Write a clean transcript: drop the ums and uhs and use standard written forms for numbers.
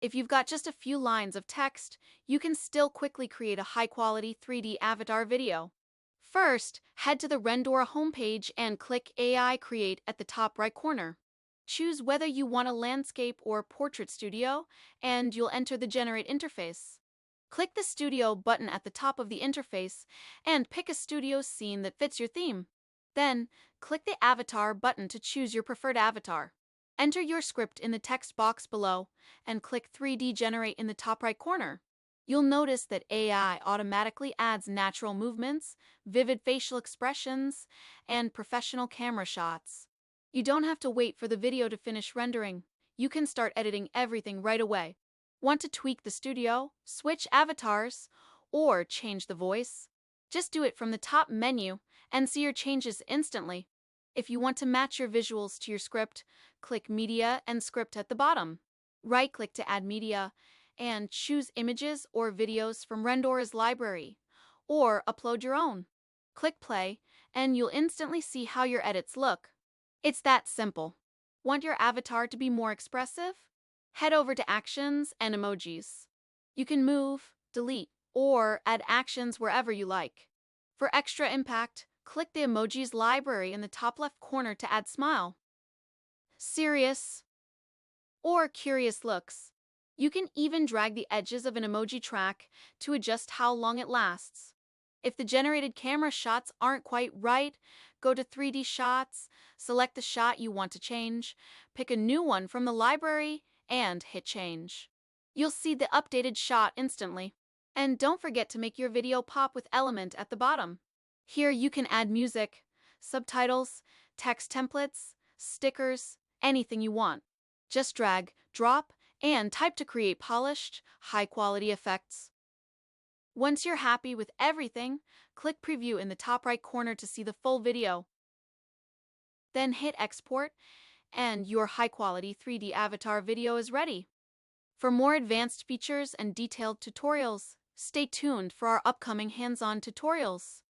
If you've got just a few lines of text, you can still quickly create a high-quality 3D avatar video. First, head to the Rendora homepage and click AI Create at the top right corner. Choose whether you want a landscape or portrait studio, and you'll enter the Generate interface. Click the Studio button at the top of the interface and pick a studio scene that fits your theme. Then, click the Avatar button to choose your preferred avatar. Enter your script in the text box below and click 3D Generate in the top right corner. You'll notice that AI automatically adds natural movements, vivid facial expressions, and professional camera shots. You don't have to wait for the video to finish rendering. You can start editing everything right away. Want to tweak the studio, switch avatars, or change the voice? Just do it from the top menu and see your changes instantly. If you want to match your visuals to your script, click Media and Script at the bottom. Right-click to add media and choose images or videos from Rendora's library, or upload your own. Click Play, and you'll instantly see how your edits look. It's that simple. Want your avatar to be more expressive? Head over to Actions and Emojis. You can move, delete, or add actions wherever you like. For extra impact, click the Emojis library in the top left corner to add smile, serious, or curious looks. You can even drag the edges of an emoji track to adjust how long it lasts. If the generated camera shots aren't quite right, go to 3D shots, select the shot you want to change, pick a new one from the library, and hit change. You'll see the updated shot instantly. And don't forget to make your video pop with element at the bottom. Here you can add music, subtitles, text templates, stickers, anything you want. Just drag, drop, and type to create polished, high-quality effects. Once you're happy with everything, click Preview in the top right corner to see the full video. Then hit Export, and your high-quality 3D avatar video is ready. For more advanced features and detailed tutorials, stay tuned for our upcoming hands-on tutorials.